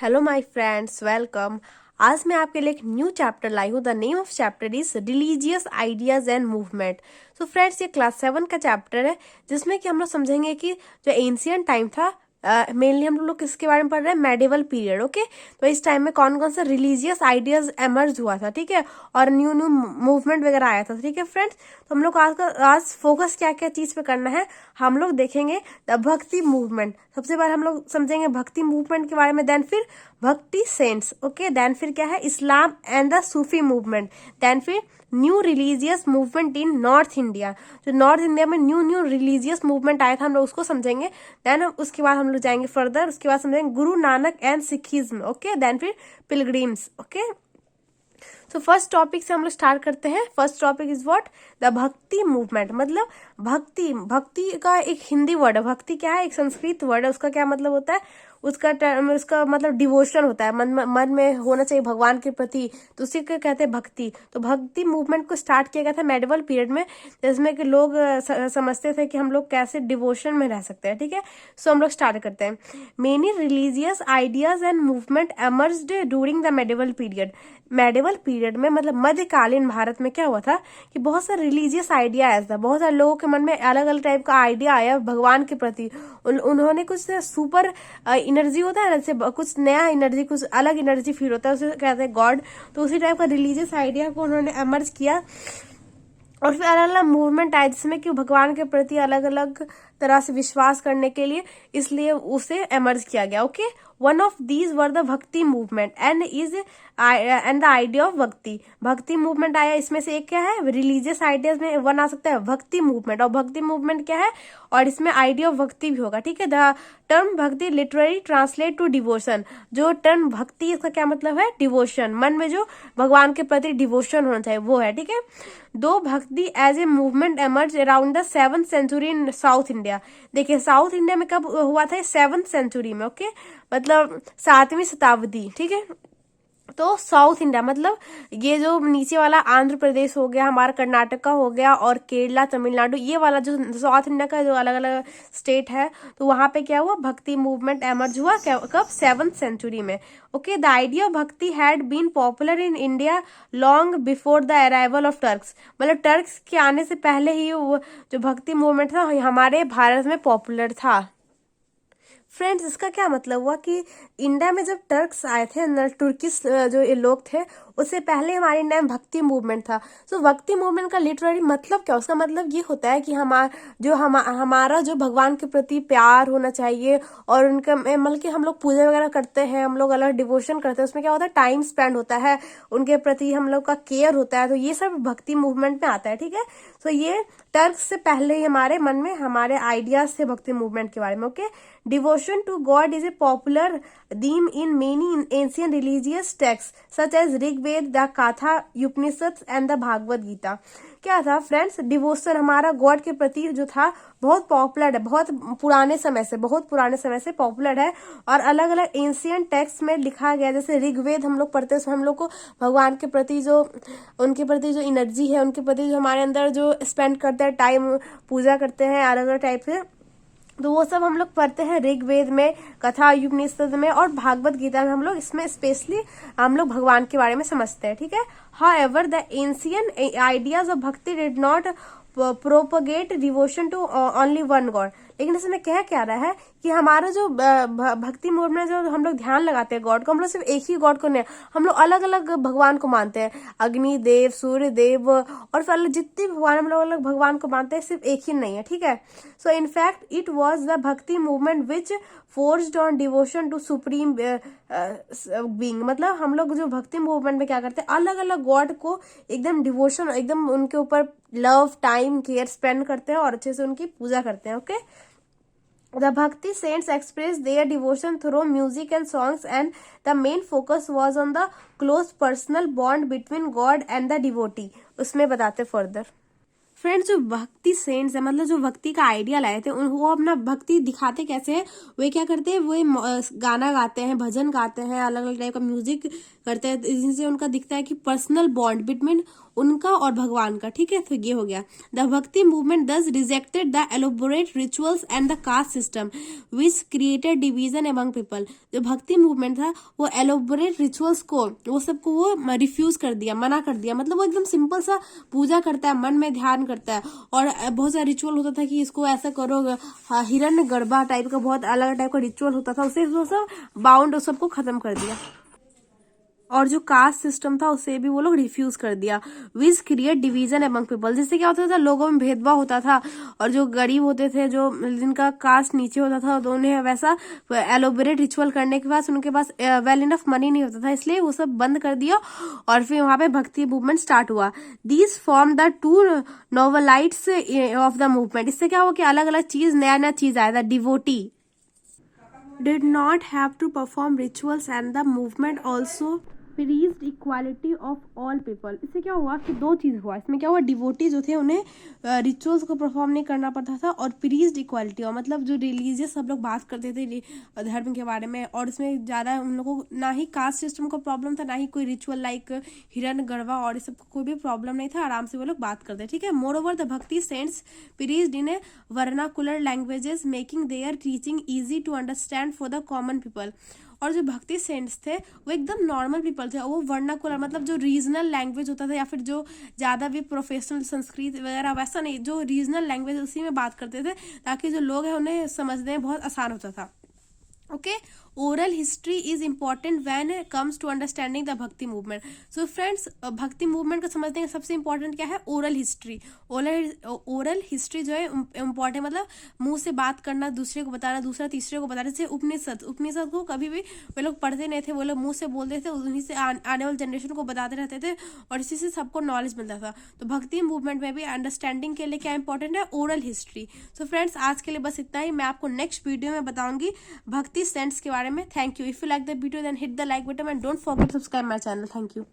Hello my friends, welcome. आज मैं आपके लिए एक न्यू चैप्टर लाई हूँ। The name of chapter is religious ideas and movement. So friends, ये क्लास 7 का चैप्टर है जिसमें कि हम लोग समझेंगे कि जो एंशियंट टाइम था, मेनली हम लोग किसके बारे में पढ़ रहे हैं, मेडिवल पीरियड। ओके, तो इस टाइम में कौन कौन सा रिलीजियस आइडियाज एमर्ज हुआ था, ठीक है, और न्यू न्यू मूवमेंट वगैरह आया था, ठीक है फ्रेंड्स। तो हम लोग आज फोकस क्या क्या चीज पे करना है, हम लोग देखेंगे द भक्ति मूवमेंट। सबसे पहले हम लोग समझेंगे भक्ति मूवमेंट के बारे में, देन फिर भक्ति सेंट्स, ओके, देन फिर क्या है Islam and the Sufi movement, then फिर new religious movement in North India. जो नॉर्थ इंडिया में न्यू न्यू रिलीजियस मूवमेंट आया था, हम लोग उसको समझेंगे। देन उसके बाद हम लोग जाएंगे फर्दर, उसके बाद समझेंगे Guru Nanak and Sikhism, okay, then फिर पिलग्रिम्स, ओके। तो फर्स्ट टॉपिक से हम लोग स्टार्ट करते हैं। First topic is what, the bhakti movement. मतलब भक्ति, भक्ति का एक हिंदी वर्ड है। भक्ति क्या है, एक संस्कृत वर्ड है। उसका क्या मतलब होता है, उसका मतलब डिवोशन होता है, मन में होना चाहिए भगवान के प्रति, तो उसी को कहते हैं भक्ति। तो भक्ति मूवमेंट को स्टार्ट किया गया था मेडिवल पीरियड में, जिसमें कि लोग समझते थे कि हम लोग कैसे डिवोशन में रह सकते हैं, ठीक है। सो हम लोग स्टार्ट करते हैं। Many religious ideas and movement emerged during the medieval period. Medieval period में मतलब मध्यकालीन भारत में क्या हुआ था कि बहुत सारे रिलीजियस आइडिया आया था। बहुत सारे लोगों के मन में अलग अलग टाइप का आइडिया आया भगवान के प्रति। उन्होंने कुछ सुपर एनर्जी होता है, जैसे कुछ नया एनर्जी, कुछ अलग एनर्जी फील होता है, उसे कहते हैं गॉड। तो उसी टाइप का रिलीजियस आइडिया को उन्होंने एमर्ज किया, और फिर अलग अलग मूवमेंट आए जिसमें कि भगवान के प्रति अलग अलग तरह से विश्वास करने के लिए, इसलिए उसे एमर्ज किया गया। Okay, one of these were the bhakti movement and the idea of bhakti. Bhakti movement आया, इसमें से एक क्या है, रिलीजियस आइडियाज में वन आ सकता है भक्ति मूवमेंट, और भक्ति मूवमेंट क्या है, और इसमें आइडिया ऑफ भक्ति भी होगा, ठीक है। द टर्म भक्ति लिटरली ट्रांसलेट टू डिवोशन। जो टर्म भक्ति, इसका क्या मतलब है, डिवोशन, मन में जो भगवान के प्रति डिवोशन होना चाहिए वो है, ठीक है। दो bhakti as a movement emerge around the 7th century in South India. देखिए साउथ इंडिया में कब हुआ था, 7th सेंचुरी में, ओके, मतलब 7वीं शताब्दी, ठीक है। तो साउथ इंडिया मतलब ये जो नीचे वाला आंध्र प्रदेश हो गया, हमारा कर्नाटका हो गया, और केरला, तमिलनाडु, ये वाला जो साउथ इंडिया का जो अलग अलग स्टेट है, तो वहां पे क्या हुआ, भक्ति मूवमेंट एमर्ज हुआ कब, 7th सेंचुरी में। Okay, the idea of bhakti had been popular in India long before the arrival of Turks. मतलब टर्क्स के आने से पहले ही वो जो भक्ति मूवमेंट था हमारे भारत में पॉपुलर था। फ्रेंड्स, इसका क्या मतलब हुआ कि इंडिया में जब टर्क्स आए थे, तुर्किश जो ये लोग थे, उससे पहले हमारे इंडिया में भक्ति मूवमेंट था। तो भक्ति मूवमेंट का लिटरली मतलब क्या, उसका मतलब ये होता है कि हमारा जो भगवान के प्रति प्यार होना चाहिए, और उनका मतलब कि हम लोग पूजा वगैरह करते हैं, हम लोग अलग डिवोशन करते हैं, उसमें क्या होता है, टाइम स्पेंड होता है, उनके प्रति हम लोग का केयर होता है, तो ये सब भक्ति मूवमेंट में आता है, ठीक है। तो ये टर्क्स से पहले ही हमारे मन में हमारे आइडियाज थे भक्ति मूवमेंट के बारे में। Okay, devotion to God is a popular theme in many ancient religious texts such as Rigveda, the Gatha, Upanishad and the Bhagavad Gita. क्या था फ्रेंड्स, डिवोशन हमारा गॉड के प्रति जो था बहुत पॉपुलर है, बहुत पुराने समय से पॉपुलर है, और अलग अलग एंशियंट टेक्स्ट में लिखा गया। जैसे ऋग्वेद हम लोग पढ़ते हैं, उसमें हम लोग को भगवान के प्रति जो उनके प्रति जो एनर्जी है, उनके प्रति जो हमारे अंदर जो स्पेंड करते हैं टाइम, पूजा करते हैं अलग अलग टाइप से, तो वो सब हम लोग पढ़ते हैं ऋग्वेद में, कथा उपनिषद में, और भागवत गीता में हम लोग इसमें स्पेशली हम लोग भगवान के बारे में समझते हैं, ठीक है। However the ancient ideas of bhakti did not propagate devotion to only one god. लेकिन इसमें कह क्या रहा है कि हमारा जो भक्ति मूड में जो हम लोग ध्यान लगाते हैं गॉड को, हम लोग सिर्फ एक ही गॉड को नहीं, हम लोग अलग अलग भगवान को मानते हैं, अग्नि देव, सूर्य देव, और फिर जितने भगवान हम लोग अलग भगवान को मानते हैं, सिर्फ एक ही नहीं है, ठीक है। So in fact it was the bhakti movement which forced on devotion to supreme being. मतलब हम लोग जो भक्ति मूवमेंट में क्या करते हैं, अलग अलग गॉड को एकदम डिवोशन, एकदम उनके ऊपर लव, टाइम, केयर स्पेंड करते हैं, और अच्छे से उनकी पूजा करते हैं। Okay, The Bhakti saints expressed their devotion through music and songs, and the main focus was on the close personal bond between God and the devotee. उसमें बताते further. फ्रेंड्स, जो भक्ति सेंट्स है, मतलब जो भक्ति का आइडिया लाए थे, वो अपना भक्ति दिखाते कैसे हैं, वे क्या करते हैं, वे गाना गाते हैं, भजन गाते हैं, अलग अलग टाइप का म्यूजिक करते हैं, जिनसे उनका दिखता है कि पर्सनल बॉन्ड बिटवीन उनका और भगवान का, ठीक है। तो ये हो गया। द भक्ति मूवमेंट दस rejected the elaborate rituals and the caste system which created division among people. जो भक्ति मूवमेंट था वो एलोबोरेट रिचुअल्स को, वो सबको वो रिफ्यूज कर दिया, मना कर दिया। मतलब वो एकदम सिंपल सा पूजा करता है, मन में ध्यान करता है, और बहुत सारा रिचुअल होता था कि इसको ऐसा करो, हिरण्य गर्भा टाइप का बहुत अलग टाइप का रिचुअल होता था, उसे सब बाउंड सबको खत्म कर दिया। और जो कास्ट सिस्टम था उसे भी वो लोग रिफ्यूज कर दिया। Which create division among people, जिससे क्या होता था, लोगों में भेदभाव होता था, और जो गरीब होते थे, जो जिनका कास्ट नीचे होता था, तो उन्हें वैसा एलोबरेट रिचुअल करने के बाद उनके पास वेल इनफ मनी नहीं होता था, इसलिए वो सब बंद कर दिया। और फिर वहां पे भक्ति मूवमेंट स्टार्ट हुआ। These form the two novelties of the movement. इससे क्या हुआ कि अलग अलग चीज, नया नया चीज आया था। Devotee did not have to perform rituals and the movement also preached equality of all people। इससे क्या हुआ कि दो चीज हुआ। इसमें क्या हुआ, डिवोटी जो थे उन्हें रिचुअल्स को परफॉर्म नहीं करना पड़ता था, और प्रीच्ड इक्वालिटी, और मतलब जो रिलीजियस सब लोग बात करते थे धर्म के बारे में, और इसमें ज्यादा उन लोगों को ना ही कास्ट सिस्टम का प्रॉब्लम था, ना ही कोई रिचुअल लाइक हिरण्य गर्भा और इस सब कोई भी प्रॉब्लम नहीं था, आराम से वो लोग बात करते, ठीक है। Moreover the bhakti saints preached in a vernacular languages making their teaching easy to understand for the common people. और जो भक्ति सेंट्स थे वो एकदम नॉर्मल पीपल थे, वो वर्नाकुलर मतलब जो रीजनल लैंग्वेज होता था, या फिर जो ज़्यादा भी प्रोफेशनल संस्कृत वगैरह वैसा नहीं, जो रीजनल लैंग्वेज उसी में बात करते थे, ताकि जो लोग हैं उन्हें समझने में बहुत आसान होता था। Okay, oral history is important when comes to understanding the bhakti movement. So friends, bhakti movement को समझने का सबसे इंपॉर्टेंट क्या है, ओरल हिस्ट्री। ओरल हिस्ट्री जो है इंपॉर्टेंट, मतलब मुंह से बात करना, दूसरे को बताना, दूसरा तीसरे को बताना। जैसे उपनिषद को कभी भी वे लोग पढ़ते नहीं थे, वो लोग मुंह से बोलते थे, उन्हीं से आने वाले जनरेशन को बताते रहते थे, और इसी से सबको नॉलेज मिलता था। तो भक्ति मूवमेंट में भी अंडरस्टैंडिंग के लिए क्या इंपॉर्टेंट है, ओरल हिस्ट्री। सो फ्रेंड्स, आज के लिए बस इतना ही। मैं आपको नेक्स्ट वीडियो में बताऊंगी भक्ति सेंट्स के बारे में। Thank you. If you like the video then hit the like button and don't forget subscribe my channel. Thank you.